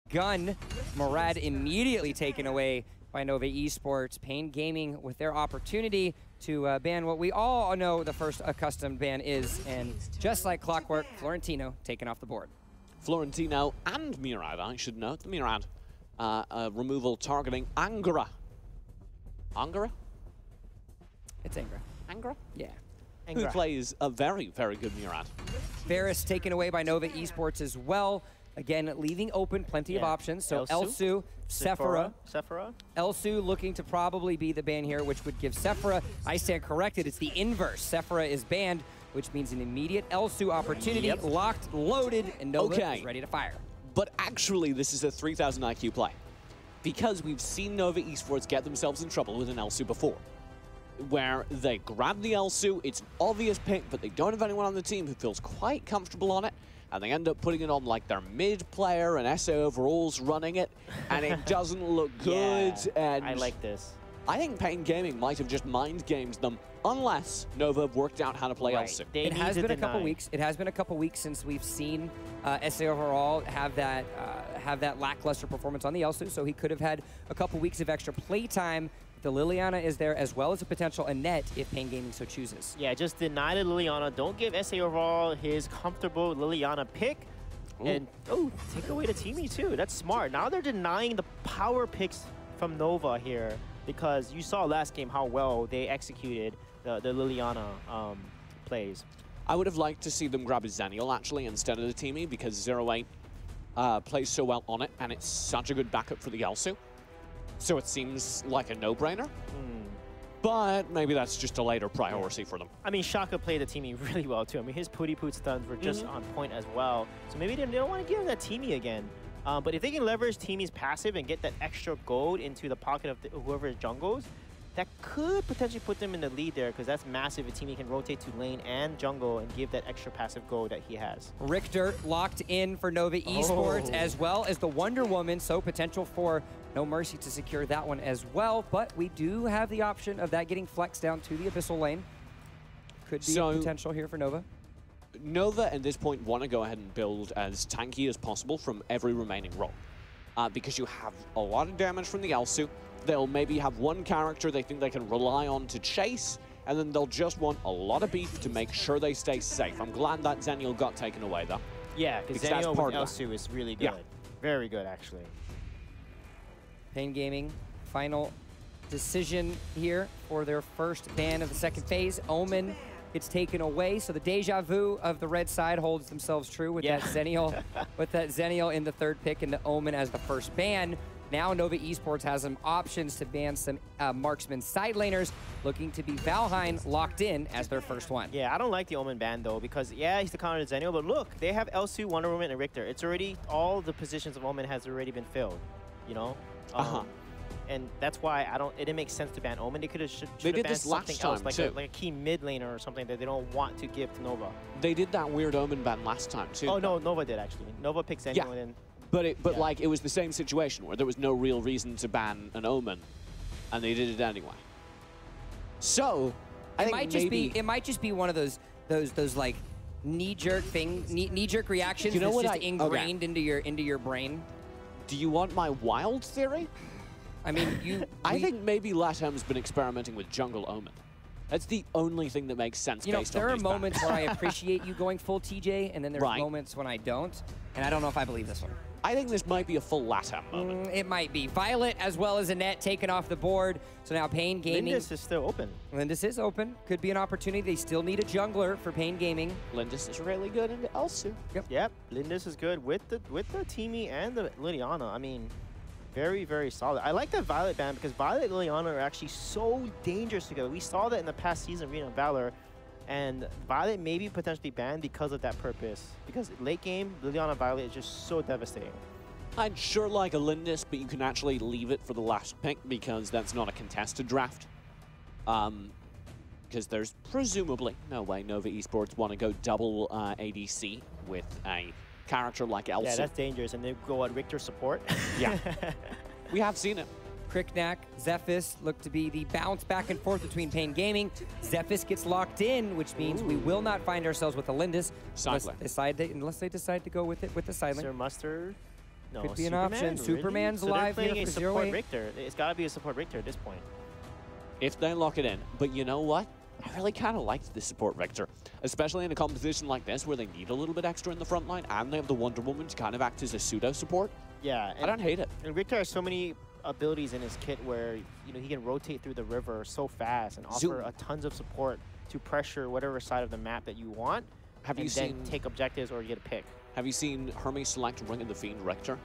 gun. Murad immediately taken away by Nova Esports. Pain Gaming with their opportunity to ban what we all know the first accustomed ban is, and just like clockwork, Florentino taken off the board. Florentino and Murad, I should note. Murad removal targeting Angara. Angara? It's Angra. Angra? Yeah. Who plays a very, very good Murad. Varus taken away by Nova Esports as well. Again, leaving open plenty of options. So Elsu, Sephora. Elsu looking to probably be the ban here, which would give Sephora, I stand corrected, it's the inverse. Sephora is banned, which means an immediate Elsu opportunity, locked, loaded, and Nova is ready to fire. But actually, this is a 3000 IQ play. Because we've seen Nova Esports get themselves in trouble with an Elsu before, where they grab the Elsu, it's an obvious pick, but they don't have anyone on the team who feels quite comfortable on it, and they end up putting it on like their mid player and SA overalls running it, and it doesn't look good. And I like this. I think Pain Gaming might have just mind gamed them, unless Nova have worked out how to play Elsu. It has been a couple weeks. It has been a couple weeks since we've seen SA overall have that lackluster performance on the Elsu, so he could have had a couple weeks of extra play time. The Liliana is there, as well as a potential Annette if Pain Gaming so chooses. Yeah, just deny the Liliana. Don't give SA overall his comfortable Liliana pick. Ooh. And, take away the Teamy too. That's smart. Now they're denying the power picks from Nova here, because you saw last game how well they executed the Liliana plays. I would have liked to see them grab a Zenial, actually, instead of the Teamy, because 0-8 plays so well on it, and it's such a good backup for the Elsu. So it seems like a no-brainer, but maybe that's just a later priority for them. I mean, Shaka played the Teamy really well, too. I mean, his Pooty-Poot stuns were just on point as well. So maybe they don't want to give him that Teamy again. But if they can leverage Teamy's passive and get that extra gold into the pocket of whoever jungles, that could potentially put them in the lead there, because that's massive if Teamy can rotate to lane and jungle and give that extra passive gold that he has. Richter locked in for Nova Esports, as well as the Wonder Woman, so potential for No Mercy to secure that one as well, but we do have the option of that getting flexed down to the Abyssal lane. Could be a potential here for Nova. Nova at this point want to go ahead and build as tanky as possible from every remaining role, because you have a lot of damage from the Elsu. They'll maybe have one character they think they can rely on to chase, and then they'll just want a lot of beef to make sure they stay safe. I'm glad that Zenial got taken away, though. Yeah, because Zenial with Elsu is really good. Yeah. Very good, actually. Pain Gaming, final decision here for their first ban of the second phase. Omen gets taken away, so the deja vu of the red side holds themselves true with that Zenial, in the third pick and the Omen as the first ban. Now Nova Esports has some options to ban some marksman side laners, looking to be Valheim locked in as their first one. Yeah, I don't like the Omen ban though, because yeah, he's the counter to Zenial, but look, they have Elsu, Wonder Woman, and Richter. It's already, all the positions of Omen has already been filled, you know? And that's why it didn't make sense to ban Omen. They could have banned something else, like a key mid laner or something that they don't want to give to Nova. They did that weird Omen ban last time too. Oh no, Nova did actually. Nova picked Zenial and then. But like, it was the same situation where there was no real reason to ban an Omen, and they did it anyway. So, it might just be one of those like knee-jerk reactions. You know what? Just ingrained into your brain. Do you want my wild theory? I mean, I think maybe LATAM's been experimenting with jungle Omen. That's the only thing that makes sense. There are moments where I appreciate you going full TJ, and then there's moments when I don't, and I don't know if I believe this one. I think this might be a full LATAM moment. It might be. Violet as well as Annette taken off the board. So now Pain Gaming. Lindis is still open. Lindis is open. Could be an opportunity. They still need a jungler for Pain Gaming. Lindis is really good into Elsu. Yep. Lindis is good with the Teamy and the Liliana. I mean, very, very solid. I like that Violet ban because Violet and Liliana are actually so dangerous together. We saw that in the past season of Valor. And Violet may be potentially banned because of that purpose. Because late game, Liliana Violet is just so devastating. I'd sure like a Lindis, but you can actually leave it for the last pick because that's not a contested draft. Because there's presumably no way Nova Esports want to go double ADC with a character like Elsu. Yeah, that's dangerous. And they go on Richter support. Yeah. We have seen it. Cricknack, Zephys look to be the bounce back and forth between Pain Gaming. Zephys gets locked in, which means we will not find ourselves with a Lindis unless they decide to go with it with the silent. Sir Mustard. No, Could be an Superman? option. Really? Superman's So they're alive playing here a for support 0-8. Richter. It's got to be a support Richter at this point. If they lock it in. But you know what? I really kind of liked this support Richter, especially in a composition like this where they need a little bit extra in the front line and they have the Wonder Woman to kind of act as a pseudo support. Yeah. I don't hate it. And Richter has so many abilities in his kit where, you know, he can rotate through the river so fast and offer a tons of support to pressure whatever side of the map that you want. Have you and seen then take objectives or get a pick. Have you seen Hermes select Ring of the Fiend Richter?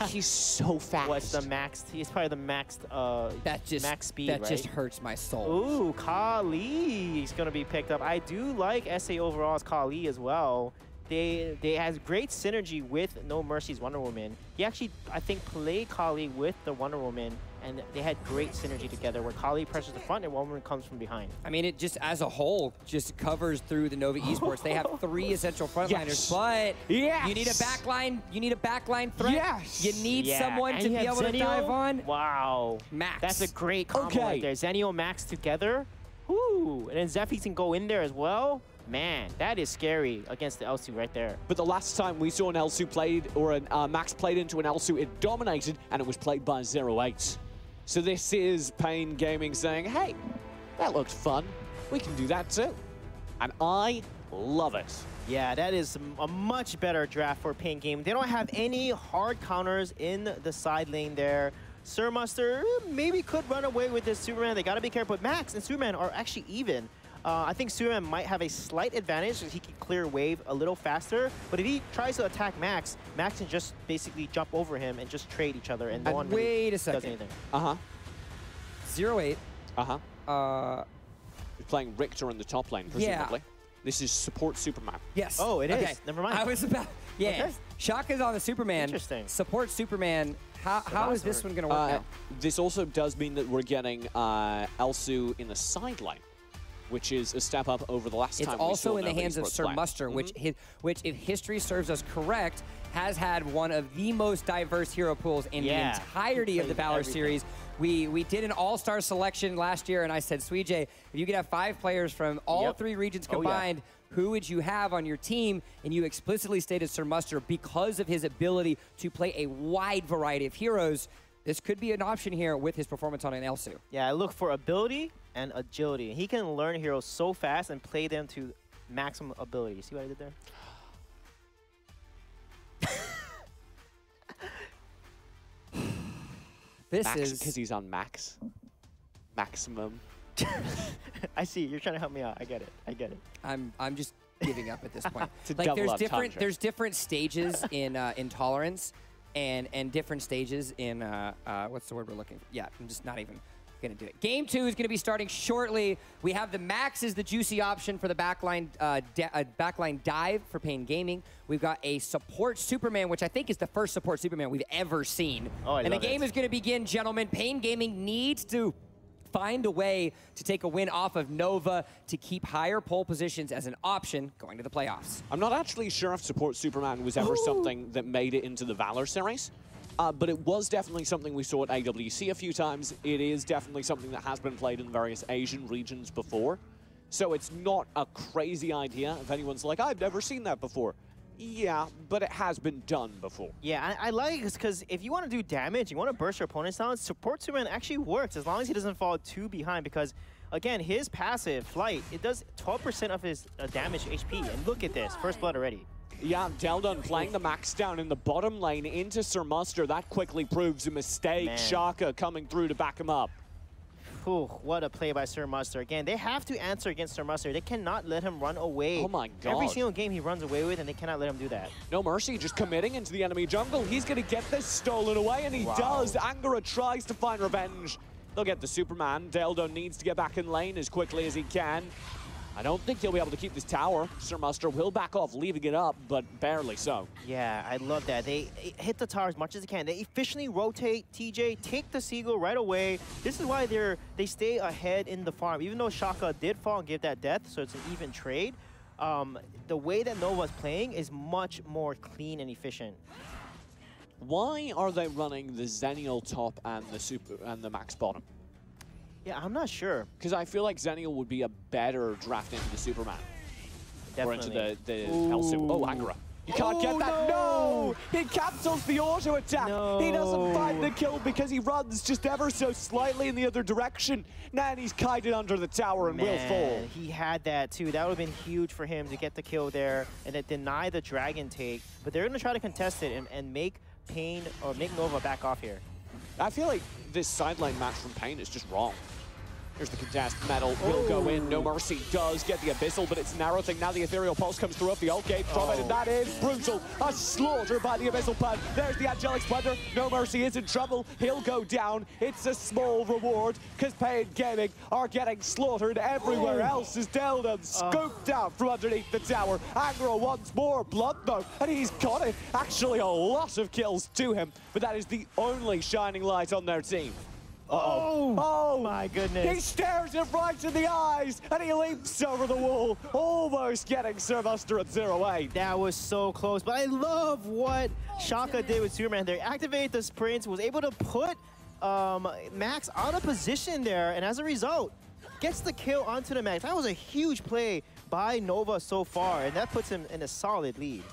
He's so fast. What's the maxed? He's probably the maxed max speed, that right? just hurts my soul. Ooh, Kali is gonna be picked up. I do like SA overall's Kali as well. They has great synergy with No Mercy's Wonder Woman. He actually, I think, played Kali with the Wonder Woman, and they had great synergy together where Kali presses the front and Wonder Woman comes from behind. I mean, it just, as a whole, just covers through the Nova Esports. They have 3 essential frontliners, but you need a backline. You need a backline threat. Yes. You need someone and to you be have able to dive on. Wow. Max. That's a great combo right there. Zenio Max together. Woo. And then Zephyr can go in there as well. Man, that is scary against the Elsu right there. But the last time we saw an Elsu played, or an Max played into an Elsu, it dominated, and it was played by 0-8. So this is Pain Gaming saying, hey, that looked fun. We can do that too. And I love it. Yeah, that is a much better draft for Pain Gaming. They don't have any hard counters in the side lane there. Sir Muster maybe could run away with this Superman. They got to be careful. But Max and Superman are actually even. I think Superman might have a slight advantage because he can clear wave a little faster. But if he tries to attack Max, Max can just basically jump over him and just trade each other, and no one really does anything. 0-8. He's playing Richter in the top lane, presumably. This is support Superman. Yes. Oh, it is. Never mind. I was about. Yeah. Okay. Shaka's on the Superman. Interesting. Support Superman. How is this one going to work out? This also does mean that we're getting Elsu in the side lane, which is a step up over the last time we saw. It's also in the Nova hands of Esports Sir play. Muster, which, if history serves us correct, has had one of the most diverse hero pools in the entirety of the Valor series. We did an all-star selection last year, and I said, Suijay, if you could have 5 players from all 3 regions combined, who would you have on your team? And you explicitly stated Sir Muster because of his ability to play a wide variety of heroes. This could be an option here with his performance on an Elsu. Yeah, I look for ability and agility. He can learn heroes so fast and play them to maximum ability. See what I did there? Max, because he's on max. Maximum. I see. You're trying to help me out. I get it. I get it. I'm just giving up at this point. Like there's different stages in intolerance and different stages in what's the word we're looking for? Yeah, I'm just not even gonna do it. Game 2 is gonna be starting shortly. We have the Max is the juicy option for the backline backline dive for Pain Gaming. We've got a support Superman, which I think is the first support Superman we've ever seen. And the game is gonna begin, gentlemen. Pain Gaming needs to find a way to take a win off of Nova to keep higher pole positions as an option going to the playoffs. I'm not actually sure if support Superman was ever something that made it into the Valor series, but it was definitely something we saw at AWC a few times. It is definitely something that has been played in various Asian regions before. So it's not a crazy idea if anyone's like, I've never seen that before. Yeah, but it has been done before. Yeah, I like it because if you want to do damage, you want to burst your opponents down, support Superman actually works as long as he doesn't fall too behind because, again, his passive, Flight, it does 12% of his damage HP. And look at this, first blood already. Yeah, Deldon playing the Max down in the bottom lane into Sir Muster. That quickly proves a mistake. Shaka coming through to back him up. Whew, what a play by Sir Muster. Again, they have to answer against Sir Muster. They cannot let him run away. Oh my god. Every single game he runs away with, and they cannot let him do that. No Mercy just committing into the enemy jungle. He's going to get this stolen away, and he does. Angara tries to find revenge. They'll get the Superman. Deldon needs to get back in lane as quickly as he can. I don't think he'll be able to keep this tower. Sir Muster will back off, leaving it up, but barely so. Yeah, I love that. They hit the tower as much as they can. They efficiently rotate TJ, take the Seagull right away. This is why they stay ahead in the farm. Even though Shaka did fall and give that death, so it's an even trade, the way that Nova's playing is much more clean and efficient. Why are they running the Zenial top and the Max bottom? Yeah, I'm not sure. Because I feel like Zenial would be a better draft into the Superman. Definitely. Or into the Elsu. Oh, Angara. You can't get that. No! He cancels the auto attack. No. He doesn't find the kill because he runs just ever so slightly in the other direction. Now he's kited under the tower and will fall. He had that too. That would have been huge for him to get the kill there and then deny the dragon take. But they're going to try to contest it and make Pain or make Nova back off here. I feel like this sideline match from Pain is just wrong. Here's the contest. Metal will go in. No Mercy does get the Abyssal, but it's a narrow thing. Now the Ethereal Pulse comes through off the ult gate from it, and that is brutal. A slaughter by the Abyssal Pun. There's the Angelic Splendor. No Mercy is in trouble. He'll go down. It's a small reward, because Pain Gaming are getting slaughtered. Everywhere else is down and scooped out from underneath the tower. Aggro once more. Blood, though, and he's got it. Actually, a lot of kills to him, but that is the only shining light on their team. Oh my goodness. He stares it right in the eyes and he leaps over the wall, almost getting Sir Buster at 0-8. That was so close, but I love what Shaka did with Superman there. Activate the sprints, was able to put Max out of position there, and as a result, gets the kill onto the Max. That was a huge play by Nova so far, and that puts him in a solid lead.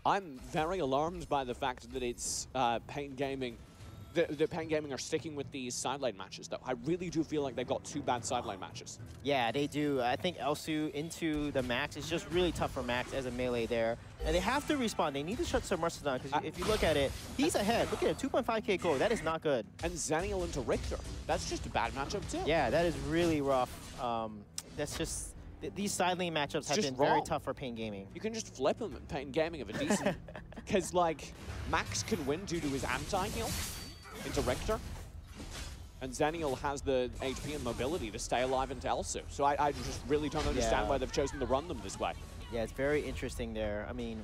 I'm very alarmed by the fact that it's Pain Gaming. The Pain Gaming are sticking with these sideline matches, though. I really do feel like they've got 2 bad sideline matches. Yeah, they do. I think Elsu into the Max is just really tough for Max as a melee there. And they have to respond. They need to shut Submersible down, because if you look at it, he's ahead. Look at it, 2.5k gold. That is not good. And Zaniel into Richter. That's just a bad matchup, too. Yeah, that is really rough. That's just... These sideline matchups have been very tough for Pain Gaming. You can just flip him at Pain Gaming of a decent... Because, like, Max can win due to his anti-heal into Richter, and Zaniel has the HP and mobility to stay alive into Elsu. So I just really don't understand why they've chosen to run them this way. Yeah, it's very interesting there. I mean,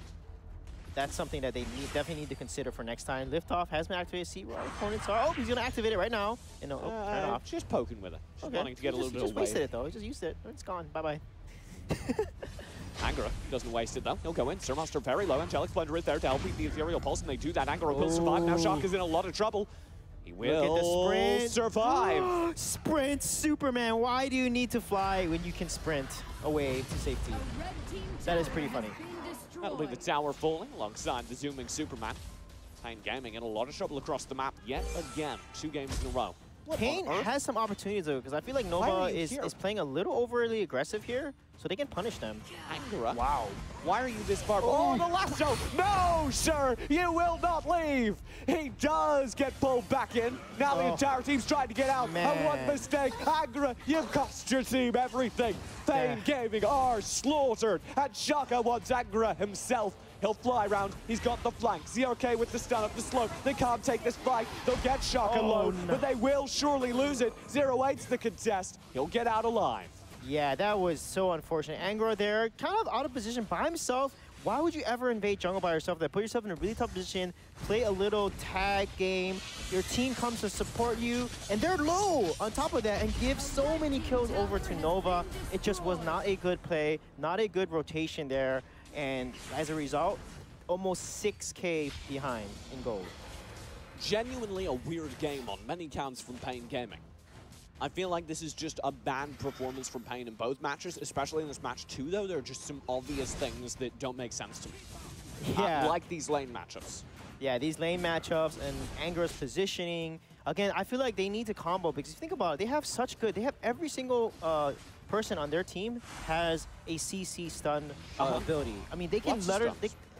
that's something that they definitely need to consider for next time. Liftoff has been activated. See where our opponents are. Oh, he's going to activate it right now. And turn it off. Just poking with it. Just wanting to get a little bit of He just wasted it, though. He just used it. It's gone. Bye-bye. Angara doesn't waste it, though. He'll go in. Sir Master very low. Angelic Splendor is there to help beat the Ethereal Pulse, and they do that. Angara will survive. Now Shaka's in a lot of trouble. He will survive. Sprint, Superman. Why do you need to fly when you can sprint away to safety? That is pretty funny. That'll be the tower falling alongside the zooming Superman. Pain Gaming in a lot of trouble across the map yet again. 2 games in a row. Pain has some opportunities, though, because I feel like Nova is playing a little overly aggressive here, so they can punish them. Angara. Wow. Why are you this far? Oh, the lasso! No, sir! You will not leave! He does get pulled back in. Now the entire team's trying to get out. And one mistake. Angara, you've cost your team everything. Pain Gaming are slaughtered. And Shaka wants Angara himself. He'll fly around. He's got the flank. ZRK with the stun up the slope. They can't take this fight. They'll get Shaka low, but they will surely lose it. 0-8's the contest. He'll get out alive. Yeah, that was so unfortunate. Angara there, kind of out of position by himself. Why would you ever invade jungle by yourself? That put yourself in a really tough position, play a little tag game. Your team comes to support you, and they're low on top of that, and give so many kills over to Nova. It just was not a good play, not a good rotation there. And as a result, almost 6k behind in gold. Genuinely a weird game on many counts from Pain Gaming. I feel like this is just a bad performance from Pain in both matches, especially in this match 2, though. There are just some obvious things that don't make sense to me. Yeah. Like these lane matchups. Yeah, these lane matchups and Angara's positioning. Again, I feel like they need to combo, because if you think about it, they have every single person on their team has a CC stun ability. I mean, they can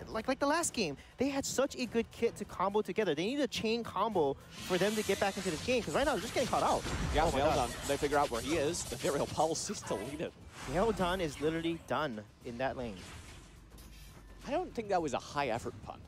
like the last game, they had such a good kit to combo together. They need a chain combo for them to get back into this game, because right now they're just getting caught out. Yeah, well done. They figure out where he is. The Ethereal Pulse is deleted. Well done is literally done in that lane. I don't think that was a high effort pun.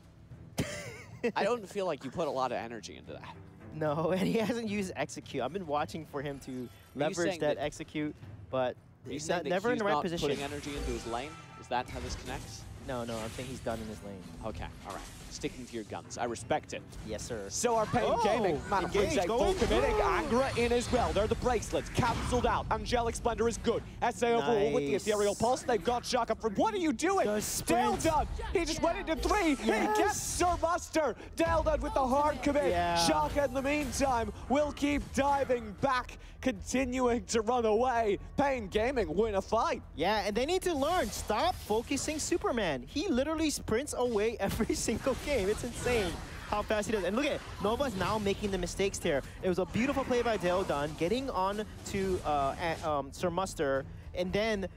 I don't feel like you put a lot of energy into that. No, and he hasn't used execute. I've been watching for him to leverage that execute, but he's never in the right position. Putting energy into his lane? Is that how this connects? No, I'm saying he's done in his lane. Okay, all right. sticking to your guns. I respect it. Yes, sir. So are Pain Gaming. Man, engage, Freeze full committing. Angra in as well. They're the bracelets. Cancelled out. Angelic Splendor is good. SA overall with the Ethereal Pulse. They've got Shaka from. What are you doing? Dale Dunn. He just went into 3. Yes. He gets Sir Buster. Dale Dunn with the hard commit. Yeah. Shaka in the meantime will keep diving back, continuing to run away. Pain Gaming win a fight. Yeah, and they need to learn. Stop focusing Superman. He literally sprints away every single game. It's insane how fast he does. And look at it. Nova's now making the mistakes there. It was a beautiful play by Dale Dunn, getting on to Sir Muster, and then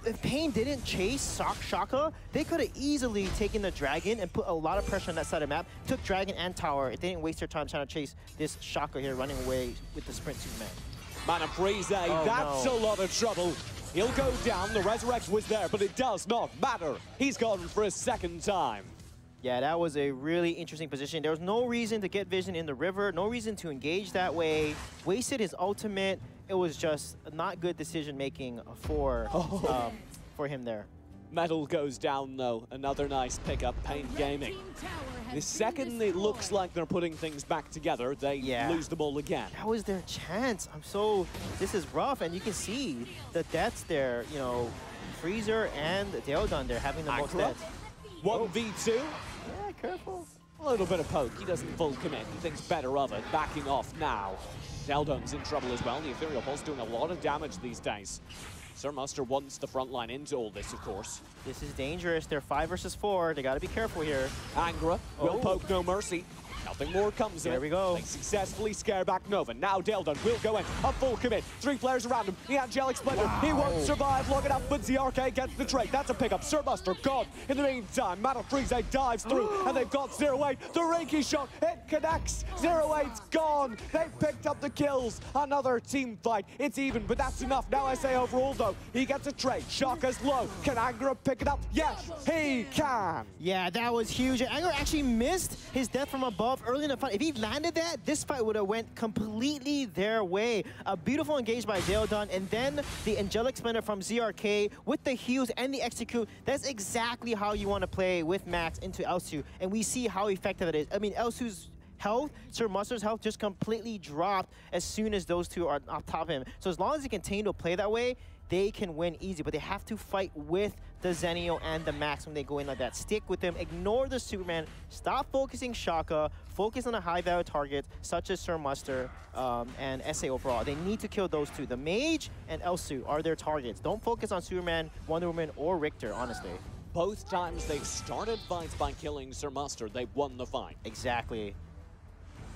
if Pain didn't chase Shaka, they could have easily taken the Dragon and put a lot of pressure on that side of the map. Took Dragon and Tower. They didn't waste their time trying to chase this Shaka here, running away with the sprint Superman. Man, Freeze, that's a lot of trouble. He'll go down. The Resurrect was there, but it does not matter. He's gone for a second time. Yeah, that was a really interesting position. There was no reason to get Vision in the river, no reason to engage that way. Wasted his ultimate. It was just not good decision-making for him there. Metal goes down, though. Another nice pickup, Pain Gaming. The second it looks like they're putting things back together, they lose the ball again. That was their chance. This is rough, and you can see the deaths there. You know, Freezer and Deodon, they're having the most deaths. 1v2. Yeah, careful. A little bit of poke. He doesn't full commit. He thinks better of it. Backing off now. Deldon's in trouble as well. The Ethereal Pulse doing a lot of damage these days. Sir Muster wants the front line into all this, of course. This is dangerous. They're 5 versus 4. They got to be careful here. Angra will poke no mercy. Nothing more comes of it. There we go. They successfully scare back Nova. Now Deldon will go in. A full commit. 3 players around him. The Angelic Splendor. Wow. He won't survive long enough, but ZRK gets the trade. That's a pickup. Sir Buster gone. In the meantime, Mana Freeze dives through, and they've got 0-8. The Reiki shot. It connects. 0-8's gone. They've picked up the kills. Another team fight. It's even, but that's enough. Now SA overall, though. He gets a trade. Shaka's low. Can Angra pick it up? Yes, he can. Yeah, that was huge. Angra actually missed his death from above early in the fight. If he landed that, this fight would have went completely their way. A beautiful engage by Deodon, and then the Angelic Splendor from ZRK with the heals and the execute. That's exactly how you want to play with Max into Elsu, and we see how effective it is. I mean, Elsu's health, Sir Muster's health just completely dropped as soon as those two are on top of him. So as long as they continue to play that way, they can win easy, but they have to fight with the Zenio and the Max when they go in like that. Stick with them, ignore the Superman, stop focusing Shaka, focus on the high value targets such as Sir Muster and SA overall. They need to kill those two. The Mage and Elsu are their targets. Don't focus on Superman, Wonder Woman, or Richter, honestly. Both times they've started fights by killing Sir Muster, they've won the fight. Exactly.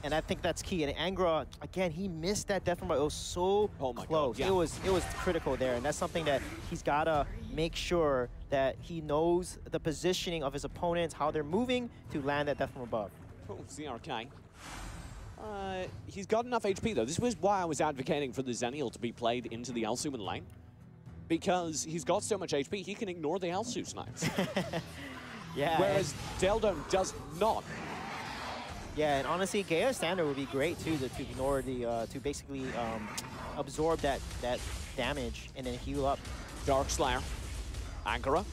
And I think that's key. And Angra, again, he missed that death from above. It was so close. God, yeah. It was critical there, and that's something that he's gotta make sure that he knows the positioning of his opponents, how they're moving to land that death from above. Oh, ZRK. He's got enough HP though. This was why I was advocating for the Zenial to be played into the Elsuman lane, because he's got so much HP he can ignore the Elsu snipes. Yeah. Whereas Deldon does not. Yeah, and honestly, Gaia Standard would be great too to ignore the to basically absorb that damage and then heal up. Dark Slayer, Ankara.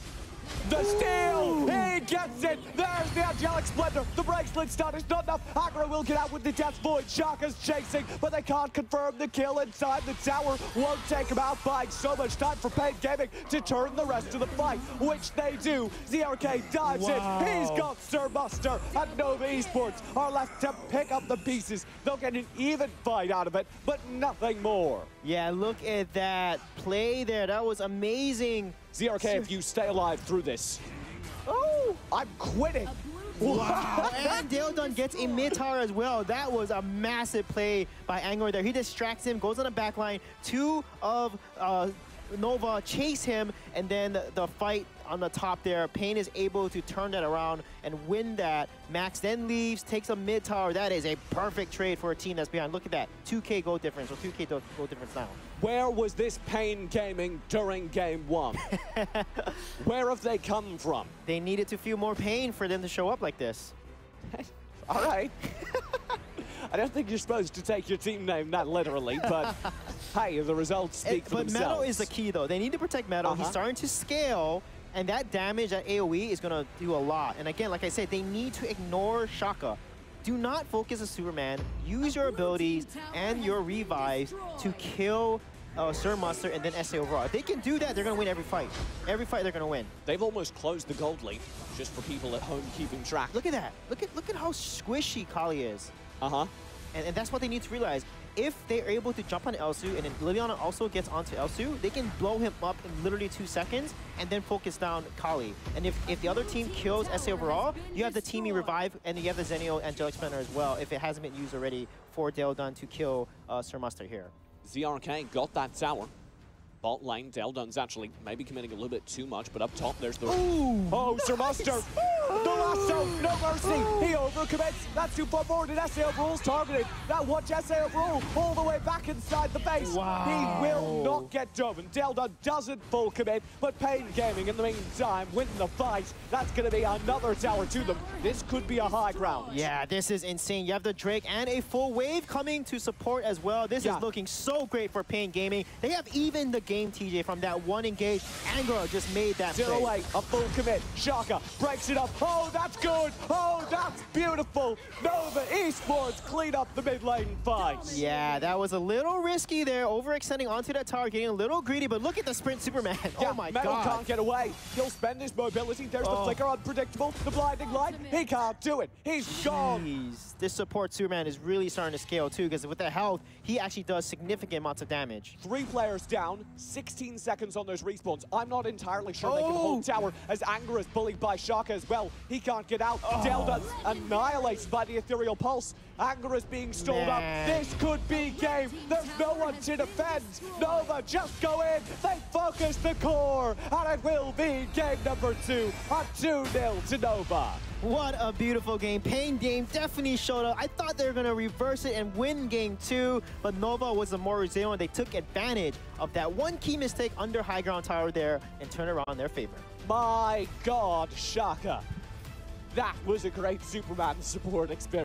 The steal! He gets it! There's the Angelic Splendor. The bracelet stun is not enough. Ankara will get out with the Death Void. Shaka's chasing, but they can't confirm the kill inside the tower. Won't take him out, buying so much time for Pain Gaming to turn the rest of the fight, which they do. ZRK dives in. He's got Sir Buster, and Nova Esports are left to pick up the pieces. They'll get an even fight out of it, but nothing more. Yeah, look at that play there. That was amazing. ZRK, if you stay alive through this. Oh! I'm quitting. Wow. And Deodon gets a mid-tower as well. That was a massive play by Angra there. He distracts him, goes on the back line. 2 of Nova chase him, and then the fight on the top there. Pain is able to turn that around and win that. Max then leaves, takes a mid-tower. That is a perfect trade for a team that's behind. Look at that, 2K gold difference, or 2K gold difference now. Where was this Pain Gaming during game 1? Where have they come from? They needed to feel more pain for them to show up like this. All right. I don't think you're supposed to take your team name that literally, but hey, the results speak for themselves. But Metal is the key, though. They need to protect Metal. He's starting to scale. And that damage, that AoE, is going to do a lot. And again, like I said, they need to ignore Shaka. Do not focus as Superman. Use your abilities and your revives to kill Sir Mustard and then SA overall. If they can do that, they're going to win every fight. Every fight, they're going to win. They've almost closed the gold lead, just for people at home keeping track. Look at that. Look at how squishy Kali is. Uh-huh. And that's what they need to realize. If they're able to jump on Elsu and then Liliana also gets onto Elsu, they can blow him up in literally 2 seconds and then focus down Kali. And if the other team kills SA overall, you have the Teamy revive and you have the Zenio Angelic Splinter as well if it hasn't been used already for Deldun to kill Sir Mustard here. ZRK got that tower. Bot lane, Deldun's actually maybe committing a little bit too much, but up top there's the... Ooh. Oh, Sir Mustard! The lasso, no mercy! He overcommits! That's too far forward, and SA Overall's targeted. Now watch SA Overall all the way back inside the base. Wow. He will not get done, and Deldun doesn't full commit, but Pain Gaming in the meantime win the fight. That's going to be another tower to them. This could be a high ground. Yeah, this is insane. You have the Drake and a full wave coming to support as well. This is looking so great for Pain Gaming. They have even the game, TJ, from that one engage. Angro just made that play. 0-8, a full commit. Shaka breaks it up. Oh, that's good. Oh, that's beautiful. Nova Esports clean up the mid lane fight. Yeah, that was a little risky there, overextending onto that tower, getting a little greedy, but look at the sprint Superman. Yeah, oh my Metal god. can't get away. He'll spend his mobility. There's the flicker, unpredictable. The blinding light. He can't do it. He's gone. Jeez. This support Superman is really starting to scale too, because with the health, he actually does significant amounts of damage. 3 players down, 16 seconds on those respawns. I'm not entirely sure they can hold tower, as Anger is bullied by Shaka as well. He can't get out. Deldun's annihilated by the Ethereal Pulse. Anger is being stalled up. This could be game. There's no one to defend. Nova just go in. They focus the core, and it will be game number 2. A 2-0 to Nova. What a beautiful game. Pain Game definitely showed up. I thought they were going to reverse it and win game 2, but Nova was the more resilient. They took advantage of that one key mistake under high ground tower there and turned around their favor. My God, Shaka. That was a great Superman support experience.